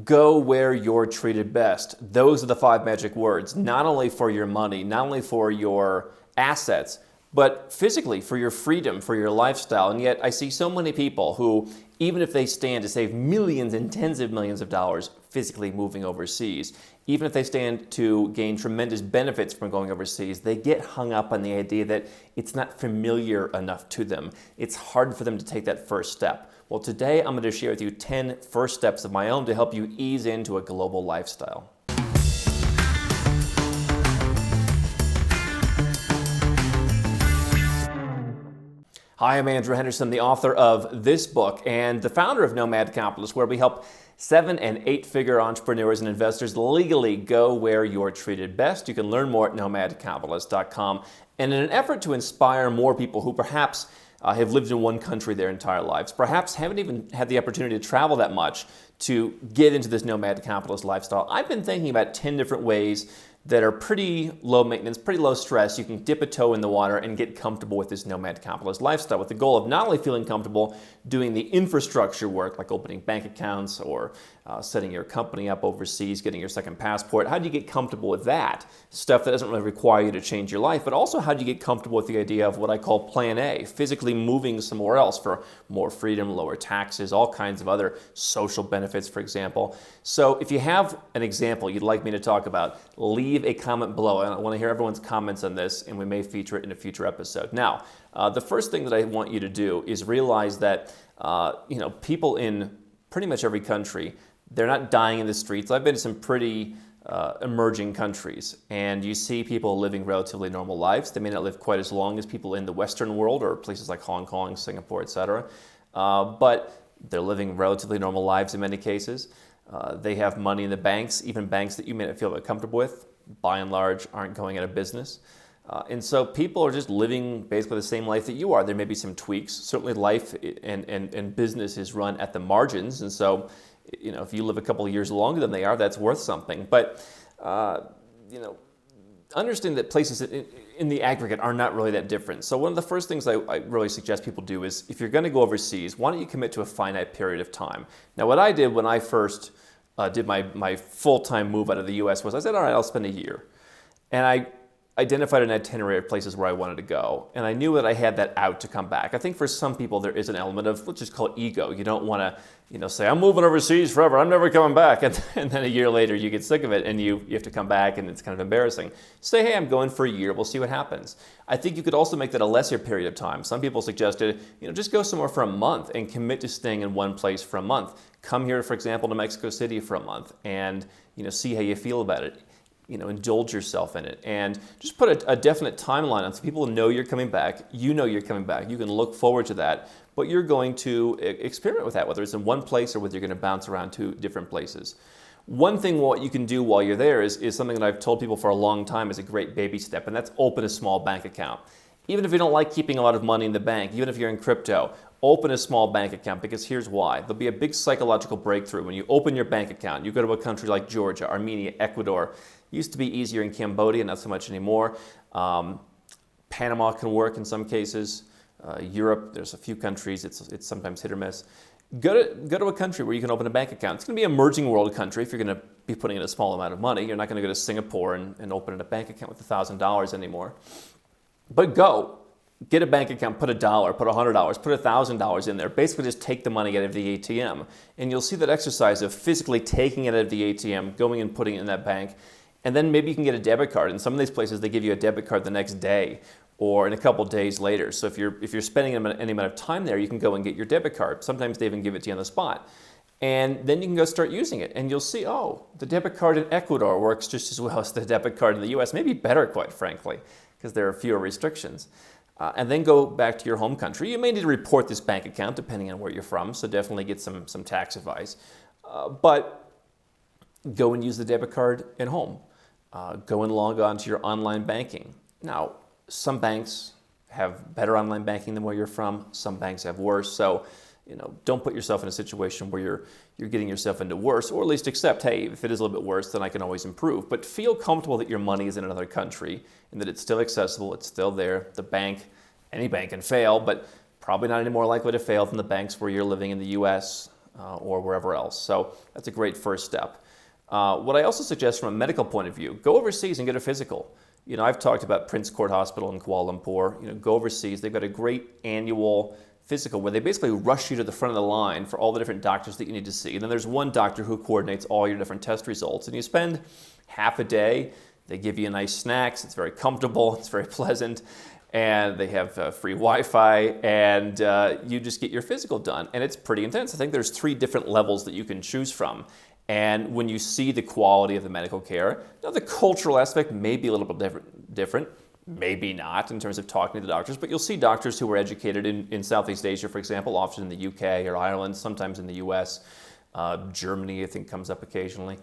Go where you're treated best. Those are the 5 magic words, not only for your money, not only for your assets, but physically for your freedom, for your lifestyle. And yet I see so many people who, even if they stand to save millions and tens of millions of dollars physically moving overseas, even if they stand to gain tremendous benefits from going overseas, they get hung up on the idea that it's not familiar enough to them. It's hard for them to take that first step. Well, today I'm going to share with you 10 first steps of my own to help you ease into a global lifestyle. Hi, I'm Andrew Henderson, the author of this book and the founder of Nomad Capitalist, where we help 7- and 8-figure entrepreneurs and investors legally go where you're treated best. You can learn more at nomadcapitalist.com. And in an effort to inspire more people who perhaps have lived in one country their entire lives, perhaps haven't even had the opportunity to travel that much to get into this nomad capitalist lifestyle, I've been thinking about 10 different ways that are pretty low maintenance, pretty low stress. You can dip a toe in the water and get comfortable with this nomad capitalist lifestyle with the goal of not only feeling comfortable doing the infrastructure work like opening bank accounts or setting your company up overseas, getting your second passport. How do you get comfortable with that? Stuff that doesn't really require you to change your life, but also how do you get comfortable with the idea of what I call plan A, physically moving somewhere else for more freedom, lower taxes, all kinds of other social benefits, for example. So if you have an example you'd like me to talk about, leave a comment below. I want to hear everyone's comments on this, and we may feature it in a future episode. Now, the first thing that I want you to do is realize that people in pretty much every country, they're not dying in the streets. I've been to some pretty emerging countries, and you see people living relatively normal lives. They may not live quite as long as people in the Western world or places like Hong Kong, Singapore, etc. But they're living relatively normal lives in many cases. They have money in the banks, even banks that you may not feel that comfortable with, by and large, aren't going out of business. And so people are just living basically the same life that you are. There may be some tweaks. Certainly life and business is run at the margins. And so, if you live a couple of years longer than they are, that's worth something. But, understand that places in the aggregate are not really that different. So one of the first things I really suggest people do is, if you're going to go overseas, why don't you commit to a finite period of time? Now, what I did when I first did my full-time move out of the U.S. was I said, all right, I'll spend a year. And I identified an itinerary of places where I wanted to go. And I knew that I had that out to come back. I think for some people there is an element of, let's just call it ego. You don't want to, say, I'm moving overseas forever, I'm never coming back. And then a year later you get sick of it and you have to come back and it's kind of embarrassing. Say, hey, I'm going for a year, we'll see what happens. I think you could also make that a lesser period of time. Some people suggested, just go somewhere for a month and commit to staying in one place for a month. Come here, for example, to Mexico City for a month and, see how you feel about it. Indulge yourself in it and just put a definite timeline on so people know you're coming back. You know you're coming back. You can look forward to that, but you're going to experiment with that, whether it's in one place or whether you're going to bounce around to different places. One thing what you can do while you're there is something that I've told people for a long time is a great baby step, and that's open a small bank account. Even if you don't like keeping a lot of money in the bank, even if you're in crypto, open a small bank account, because here's why. There'll be a big psychological breakthrough when you open your bank account. You go to a country like Georgia, Armenia, Ecuador. Used to be easier in Cambodia, not so much anymore. Panama can work in some cases. Europe, there's a few countries, it's sometimes hit or miss. Go to a country where you can open a bank account. It's going to be an emerging world country if you're going to be putting in a small amount of money. You're not going to go to Singapore and open a bank account with $1,000 anymore. But go. Get a bank account, put $1, put $100, put $1,000 in there. Basically just take the money out of the ATM. And you'll see that exercise of physically taking it out of the ATM, going and putting it in that bank. And then maybe you can get a debit card. In some of these places, they give you a debit card the next day or in a couple days later. So if you're spending any amount of time there, you can go and get your debit card. Sometimes they even give it to you on the spot. And then you can go start using it. And you'll see, the debit card in Ecuador works just as well as the debit card in the US. Maybe better, quite frankly, because there are fewer restrictions. And then go back to your home country. You may need to report this bank account depending on where you're from, so definitely get some tax advice. But go and use the debit card at home. Go and log on to your online banking. Now, some banks have better online banking than where you're from. Some banks have worse. So, don't put yourself in a situation where you're getting yourself into worse, or at least accept, hey, if it is a little bit worse, then I can always improve. But feel comfortable that your money is in another country and that it's still accessible, it's still there. The bank, any bank can fail, but probably not any more likely to fail than the banks where you're living in the US, or wherever else. So that's a great first step. What I also suggest from a medical point of view, go overseas and get a physical. I've talked about Prince Court Hospital in Kuala Lumpur. Go overseas. They've got a great annual physical where they basically rush you to the front of the line for all the different doctors that you need to see. And then there's one doctor who coordinates all your different test results. And you spend half a day. They give you nice snacks. It's very comfortable. It's very pleasant. And they have free Wi-Fi. And you just get your physical done. And it's pretty intense. I think there's 3 different levels that you can choose from. And when you see the quality of the medical care, the cultural aspect may be a little bit different, maybe not in terms of talking to the doctors, but you'll see doctors who are educated in Southeast Asia, for example, often in the UK or Ireland, sometimes in the US, Germany I think comes up occasionally.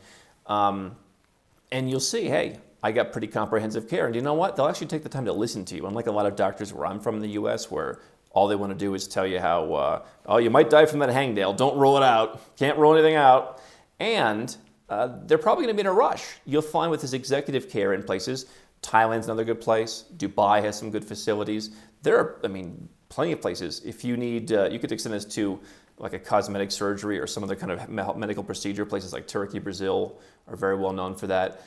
And you'll see, hey, I got pretty comprehensive care. And you know what? They'll actually take the time to listen to you, unlike a lot of doctors where I'm from in the US where all they want to do is tell you how, you might die from that hangnail, don't roll it out, can't roll anything out. And they're probably going to be in a rush. You'll find with this executive care in places, Thailand's another good place. Dubai has some good facilities. There are, plenty of places. If you need, you could extend this to like a cosmetic surgery or some other kind of medical procedure. Places like Turkey, Brazil are very well known for that.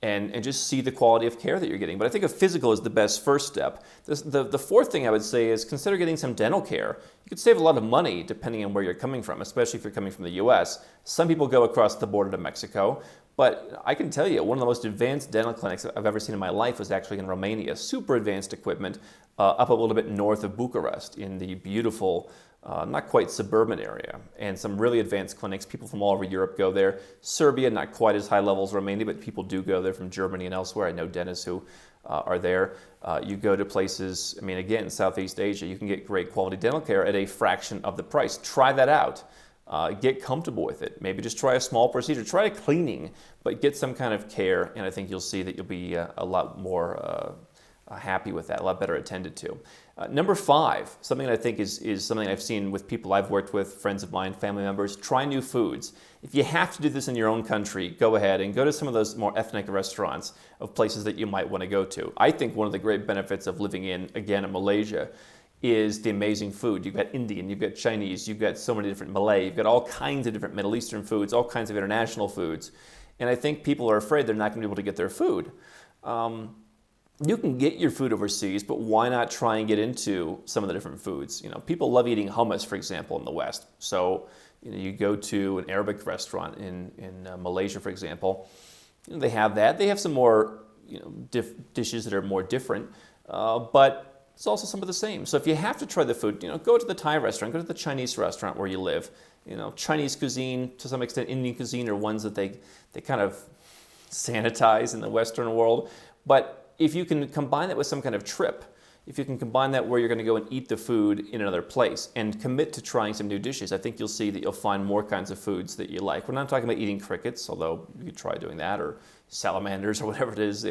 And just see the quality of care that you're getting. But I think a physical is the best first step. The fourth thing I would say is consider getting some dental care. You could save a lot of money depending on where you're coming from, especially if you're coming from the US. Some people go across the border to Mexico, but I can tell you one of the most advanced dental clinics I've ever seen in my life was actually in Romania. Super advanced equipment up a little bit north of Bucharest in the beautiful not quite suburban area, and some really advanced clinics. People from all over Europe go there. Serbia, not quite as high level as Romania, but people do go there from Germany and elsewhere. I know dentists who are there. You go to places, again, Southeast Asia, you can get great quality dental care at a fraction of the price. Try that out. Get comfortable with it. Maybe just try a small procedure. Try a cleaning, but get some kind of care, and I think you'll see that you'll be a lot more happy with that, a lot better attended to. Number 5, something that I think is something I've seen with people I've worked with, friends of mine, family members, try new foods. If you have to do this in your own country, go ahead and go to some of those more ethnic restaurants of places that you might want to go to. I think one of the great benefits of living in Malaysia is the amazing food. You've got Indian, you've got Chinese, you've got so many different Malay, you've got all kinds of different Middle Eastern foods, all kinds of international foods. And I think people are afraid they're not going to be able to get their food. You can get your food overseas, but why not try and get into some of the different foods? People love eating hummus, for example, in the West. So, you go to an Arabic restaurant in Malaysia, for example. They have that. They have some more, dishes that are more different, but it's also some of the same. So if you have to try the food, go to the Thai restaurant, go to the Chinese restaurant where you live. Chinese cuisine, to some extent, Indian cuisine are ones that they kind of sanitize in the Western world, but if you can combine that with some kind of trip, if you can combine that where you're going to go and eat the food in another place and commit to trying some new dishes, I think you'll see that you'll find more kinds of foods that you like. We're not talking about eating crickets, although you could try doing that, or salamanders or whatever it is,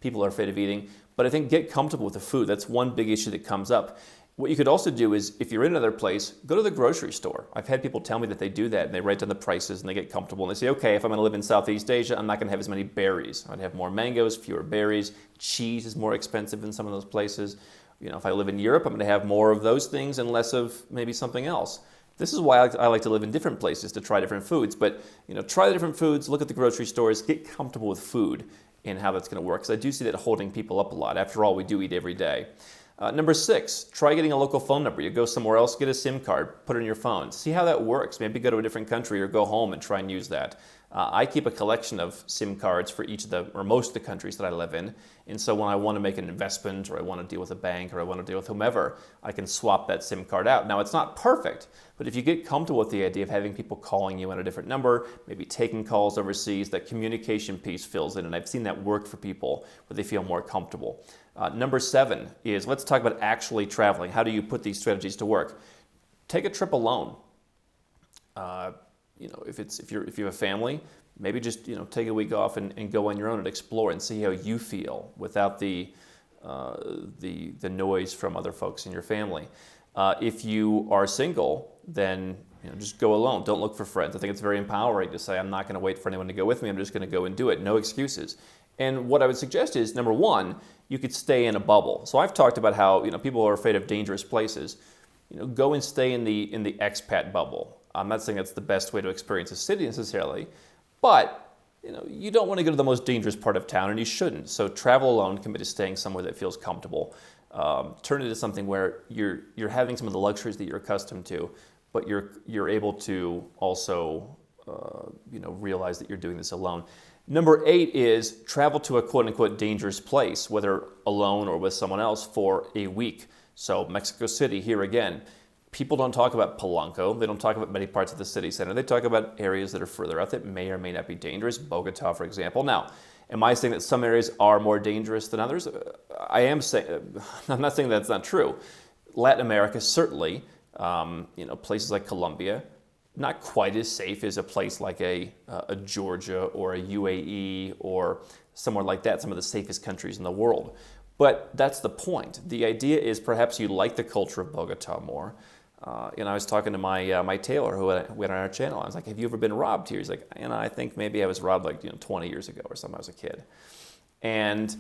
people are afraid of eating. But I think get comfortable with the food. That's one big issue that comes up. What you could also do is, if you're in another place, go to the grocery store. I've had people tell me that they do that, and they write down the prices, and they get comfortable, and they say, okay, if I'm going to live in Southeast Asia, I'm not going to have as many berries. I'd have more mangoes, fewer berries. Cheese is more expensive in some of those places. If I live in Europe, I'm going to have more of those things and less of maybe something else. This is why I like to live in different places, to try different foods. But, try the different foods, look at the grocery stores, get comfortable with food and how that's going to work. Because I do see that holding people up a lot. After all, we do eat every day. Number 6, try getting a local phone number. You go somewhere else, get a SIM card, put it in your phone. See how that works. Maybe go to a different country or go home and try and use that. I keep a collection of SIM cards for most of the countries that I live in. And so when I want to make an investment, or I want to deal with a bank, or I want to deal with whomever, I can swap that SIM card out. Now, it's not perfect, but if you get comfortable with the idea of having people calling you on a different number, maybe taking calls overseas, that communication piece fills in. And I've seen that work for people where they feel more comfortable. Number 7 is, let's talk about actually traveling. How do you put these strategies to work? Take a trip alone. If you have a family, maybe just take a week off and go on your own and explore and see how you feel without the noise from other folks in your family. If you are single, then just go alone. Don't look for friends. I think it's very empowering to say, I'm not going to wait for anyone to go with me. I'm just going to go and do it. No excuses. And what I would suggest is, number 1, you could stay in a bubble. So I've talked about how people are afraid of dangerous places. Go and stay in the expat bubble. I'm not saying that's the best way to experience a city necessarily, but you don't want to go to the most dangerous part of town, and you shouldn't. So travel alone, commit to staying somewhere that feels comfortable. Turn it into something where you're having some of the luxuries that you're accustomed to, but you're able to also realize that you're doing this alone. Number 8 is travel to a quote-unquote dangerous place, whether alone or with someone else, for a week. So Mexico City, here again. People don't talk about Polanco. They don't talk about many parts of the city center. They talk about areas that are further out that may or may not be dangerous. Bogota, for example. Now, am I saying that some areas are more dangerous than others? I'm not saying that's not true. Latin America, certainly. Places like Colombia, not quite as safe as a place like a Georgia or a UAE or somewhere like that, some of the safest countries in the world. But that's the point. The idea is perhaps you like the culture of Bogota more. I was talking to my tailor who went on our channel. I was like, "Have you ever been robbed here?" He's like, "I think maybe I was robbed 20 years ago or something. I was a kid." And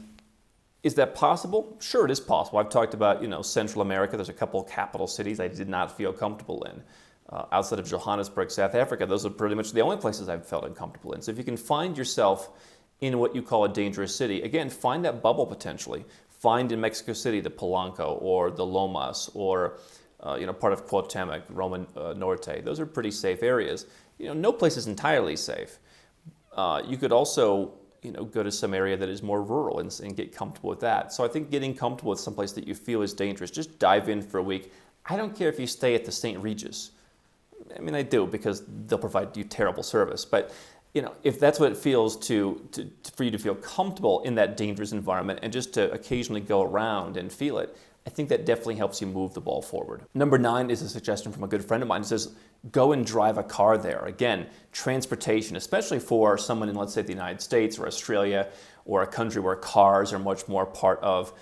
is that possible? Sure, it is possible. I've talked about Central America. There's a couple of capital cities I did not feel comfortable in. Outside of Johannesburg, South Africa, those are pretty much the only places I've felt uncomfortable in. So if you can find yourself in what you call a dangerous city, again, find that bubble potentially. Find in Mexico City the Polanco or the Lomas or part of Cuauhtémoc, Roma Norte. Those are pretty safe areas. No place is entirely safe. You could also go to some area that is more rural and get comfortable with that. So I think getting comfortable with someplace that you feel is dangerous, just dive in for a week. I don't care if you stay at the St. Regis. I mean, I do, because they'll provide you terrible service. But if that's what it feels for you to feel comfortable in that dangerous environment and just to occasionally go around and feel it, I think that definitely helps you move the ball forward. Number 9 is a suggestion from a good friend of mine. It says, go and drive a car there. Again, transportation, especially for someone in, let's say, the United States or Australia or a country where cars are much more part of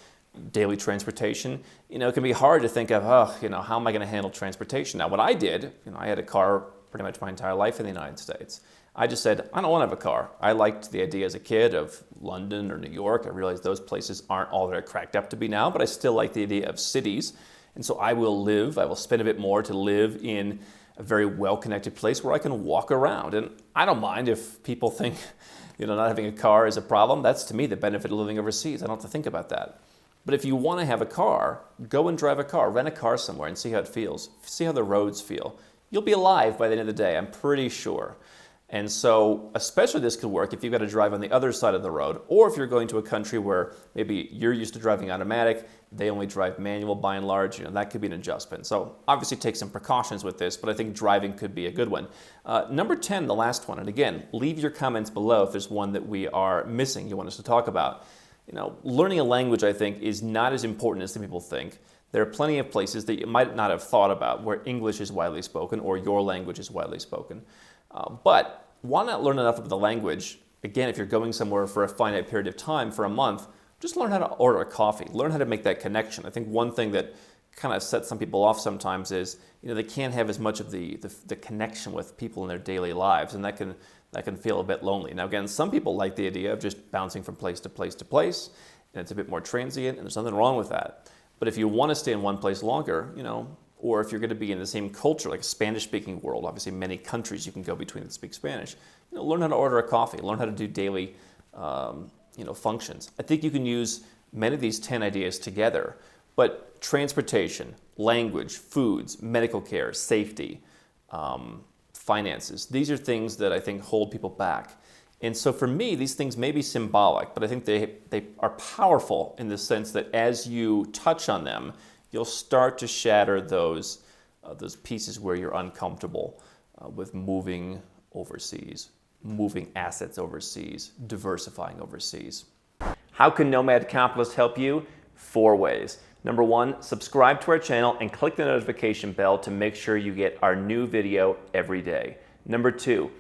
daily transportation, it can be hard to think of, how am I going to handle transportation? Now, what I did, I had a car pretty much my entire life in the United States. I just said, I don't want to have a car. I liked the idea as a kid of London or New York. I realized those places aren't all they're cracked up to be now, but I still like the idea of cities. And so I will spend a bit more to live in a very well-connected place where I can walk around. And I don't mind if people think, not having a car is a problem. That's, to me, the benefit of living overseas. I don't have to think about that. But if you want to have a car, go and drive a car, rent a car somewhere and see how it feels. See how the roads feel. You'll be alive by the end of the day, I'm pretty sure. And so especially this could work if you've got to drive on the other side of the road, or if you're going to a country where maybe you're used to driving automatic, they only drive manual by and large, that could be an adjustment. So obviously take some precautions with this, but I think driving could be a good one. Number 10, the last one, and again, leave your comments below if there's one that we are missing you want us to talk about. Learning a language, I think, is not as important as some people think. There are plenty of places that you might not have thought about where English is widely spoken or your language is widely spoken. But why not learn enough of the language? Again, if you're going somewhere for a finite period of time, for a month, just learn how to order a coffee. Learn how to make that connection. I think one thing that kind of sets some people off sometimes is, they can't have as much of the connection with people in their daily lives, and that can feel a bit lonely. Now, again, some people like the idea of just bouncing from place to place to place, and it's a bit more transient, and there's nothing wrong with that. But if you want to stay in one place longer, or if you're going to be in the same culture, like a Spanish-speaking world, obviously many countries you can go between that speak Spanish, learn how to order a coffee, learn how to do daily, functions. I think you can use many of these 10 ideas together, but transportation, language, foods, medical care, safety, finances, these are things that I think hold people back. And so for me, these things may be symbolic, but I think they are powerful in the sense that as you touch on them, you'll start to shatter those pieces where you're uncomfortable with moving overseas, moving assets overseas, diversifying overseas. How can Nomad Capitalist help you? 4 ways. Number 1, subscribe to our channel and click the notification bell to make sure you get our new video every day. Number 2,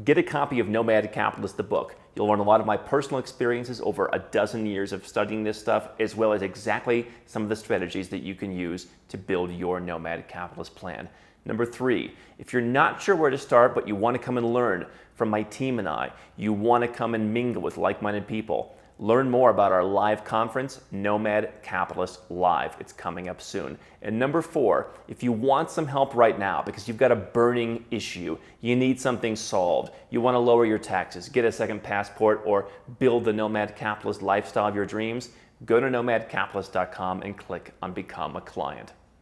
get a copy of Nomad Capitalist, the book. You'll learn a lot of my personal experiences over a dozen years of studying this stuff, as well as exactly some of the strategies that you can use to build your Nomad Capitalist plan. Number 3, if you're not sure where to start, but you want to come and learn from my team and I, you want to come and mingle with like-minded people, learn more about our live conference, Nomad Capitalist Live. It's coming up soon. And number 4, if you want some help right now because you've got a burning issue, you need something solved, you want to lower your taxes, get a second passport, or build the Nomad Capitalist lifestyle of your dreams, go to nomadcapitalist.com and click on Become a Client.